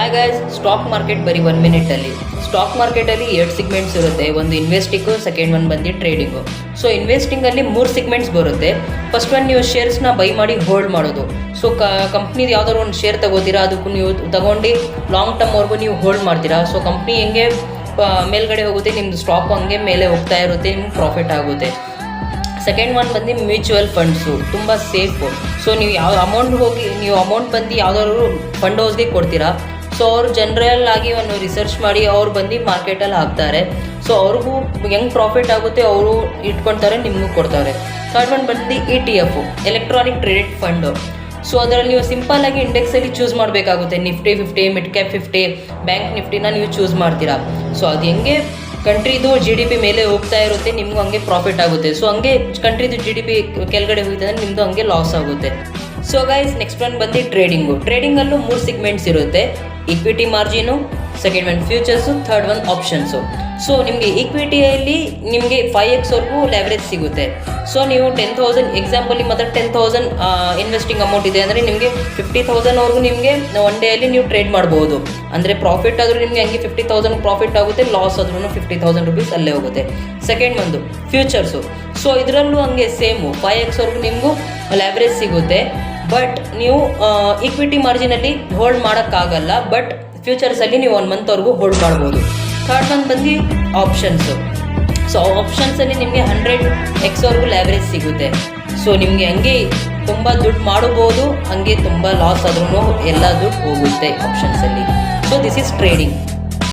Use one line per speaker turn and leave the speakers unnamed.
Hi guys, stock market ಬರೀ 1 ಮಿನಿಟಲ್ಲಿ. Stock ಮಾರ್ಕೆಟಲ್ಲಿ 2 ಸಿಗ್ಮೆಂಟ್ಸ್ ಇರುತ್ತೆ. ಒಂದು ಇನ್ವೆಸ್ಟಿಂಗು, ಸೆಕೆಂಡ್ ಒನ್ ಬಂದು ಟ್ರೇಡಿಂಗು. ಸೊ ಇನ್ವೆಸ್ಟಿಂಗಲ್ಲಿ 3 ಸಿಗ್ಮೆಂಟ್ಸ್ ಬರುತ್ತೆ. ಫಸ್ಟ್ ಒನ್ ನೀವು ಶೇರ್ಸ್ನ ಬೈ ಮಾಡಿ ಹೋಲ್ಡ್ ಮಾಡೋದು. ಸೊ ಕಂಪ್ನಿದು ಯಾವ್ದಾದ್ರು ಒಂದು ಶೇರ್ ತಗೋತೀರಾ, ಅದಕ್ಕೂ ನೀವು ತಗೊಂಡು ಲಾಂಗ್ ಟರ್ಮ್ವರೆಗೂ ನೀವು ಹೋಲ್ಡ್ ಮಾಡ್ತೀರಾ. ಸೊ ಕಂಪ್ನಿ ಹೆಂಗೆ ಮೇಲ್ಗಡೆ ಹೋಗುತ್ತೆ, ನಿಮ್ಮದು ಸ್ಟಾಕ್ ಹಂಗೆ ಮೇಲೆ ಹೋಗ್ತಾ ಇರುತ್ತೆ, ನಿಮ್ಗೆ ಪ್ರಾಫಿಟ್ ಆಗುತ್ತೆ. ಸೆಕೆಂಡ್ ಒನ್ ಬಂದು ಮ್ಯೂಚುವಲ್ ಫಂಡ್ಸು, ತುಂಬ ಸೇಫು. ಸೊ ನೀವು ಯಾವ ಅಮೌಂಟ್ ಬಂದು ಯಾವುದಾದ್ರು ಫಂಡ್ ಹೌಸ್ಗೆ ಕೊಡ್ತೀರಾ. ಸೊ ಅವರು ಜನರಲ್ ಆಗಿ ಒಂದು ರಿಸರ್ಚ್ ಮಾಡಿ ಅವ್ರು ಬಂದು ಮಾರ್ಕೆಟಲ್ಲಿ ಹಾಕ್ತಾರೆ. ಸೊ ಅವ್ರಿಗೂ ಹೆಂಗೆ ಪ್ರಾಫಿಟ್ ಆಗುತ್ತೆ ಅವರು ಇಟ್ಕೊಳ್ತಾರೆ, ನಿಮಗೂ ಕೊಡ್ತಾರೆ. ಥರ್ಡ್ ಒನ್ ಬಂದು ETF, electronic traded fund. So ಅದರಲ್ಲಿ ನೀವು ಸಿಂಪಲ್ಲಾಗಿ ಇಂಡೆಕ್ಸಲ್ಲಿ ಚೂಸ್ ಮಾಡಬೇಕಾಗುತ್ತೆ. ನಿಫ್ಟಿ 50, ಮಿಡ್ ಕ್ಯಾಪ್ 50, ಬ್ಯಾಂಕ್ ನಿಫ್ಟಿನ ನೀವು ಚೂಸ್ ಮಾಡ್ತೀರಾ. ಸೊ ಅದು ಹೆಂಗೆ ಕಂಟ್ರಿದು GDP ಮೇಲೆ ಹೋಗ್ತಾ ಇರುತ್ತೆ, ನಿಮಗೂ ಹಂಗೆ ಪ್ರಾಫಿಟ್ ಆಗುತ್ತೆ. ಸೊ ಹಂಗೆ ಕಂಟ್ರಿದು GDP ಕೆಳಗಡೆ ಹೋಗ್ತದೆ ಅಂದರೆ ನಿಮ್ಮದು ಹಂಗೆ ಲಾಸ್ ಆಗುತ್ತೆ. ಸೊ ಗೈಸ್, ನೆಕ್ಸ್ಟ್ ಒನ್ ಬಂದು ಟ್ರೇಡಿಂಗು. ಟ್ರೇಡಿಂಗಲ್ಲೂ 3 ಸಿಗ್ಮೆಂಟ್ಸ್ ಇರುತ್ತೆ. Equity margin, second one futures, third one options. So ನಿಮಗೆ ಈಕ್ವಿಟಿಯಲ್ಲಿ ನಿಮಗೆ 5x ವರೆಗೂ ಲೆವರೇಜ್ ಸಿಗುತ್ತೆ. ಸೊ ನೀವು 10,000 ಎಕ್ಸಾಂಪಲಿ ಮಾತ್ರ 10,000 ಇನ್ವೆಸ್ಟಿಂಗ್ ಅಮೌಂಟ್ ಇದೆ ಅಂದರೆ ನಿಮಗೆ 50,000ವರೆಗೂ ನಿಮಗೆ ಒನ್ ಡೇಯಲ್ಲಿ ನೀವು ಟ್ರೇಡ್ ಮಾಡ್ಬೋದು. ಅಂದರೆ ಪ್ರಾಫಿಟ್ ಆದರೂ ನಿಮಗೆ ಹಂಗೆ 50,000 ಪ್ರಾಫಿಟ್ ಆಗುತ್ತೆ, ಲಾಸ್ ಆದ್ರೂ 50,000 ರುಪೀಸ್ ಅಲ್ಲೇ ಹೋಗುತ್ತೆ. ಸೆಕೆಂಡ್ ಒಂದು ಫ್ಯೂಚರ್ಸು. ಸೊ ಇದರಲ್ಲೂ ಹಂಗೆ ಸೇಮು 5x ವರೆಗೂ ನಿಮಗೂ ಲೆವರೇಜ್ ಸಿಗುತ್ತೆ. ಬಟ್ ನೀವು ಈಕ್ವಿಟಿ ಮಾರ್ಜಿನಲ್ಲಿ ಹೋಲ್ಡ್ ಮಾಡೋಕ್ಕಾಗಲ್ಲ, ಬಟ್ ಫ್ಯೂಚರ್ಸಲ್ಲಿ ನೀವು 1 ಮಂತ್ವರೆಗೂ ಹೋಲ್ಡ್ ಮಾಡ್ಬೋದು. ಥರ್ಡ್ ಒನ್ ಬಂದು ಆಪ್ಷನ್ಸು. ಸೊ ಆಪ್ಷನ್ಸಲ್ಲಿ ನಿಮಗೆ 100x ವರೆಗೂ ಲೆವರೇಜ್ ಸಿಗುತ್ತೆ. ಸೊ ನಿಮಗೆ ಹಂಗೆ ತುಂಬ ದುಡ್ಡು ಮಾಡಬಹುದು, ಹಂಗೆ ತುಂಬ ಲಾಸ್ ಆದ್ರೂ ಎಲ್ಲ ದುಡ್ಡು ಹೋಗುತ್ತೆ ಆಪ್ಷನ್ಸಲ್ಲಿ. So this is trading.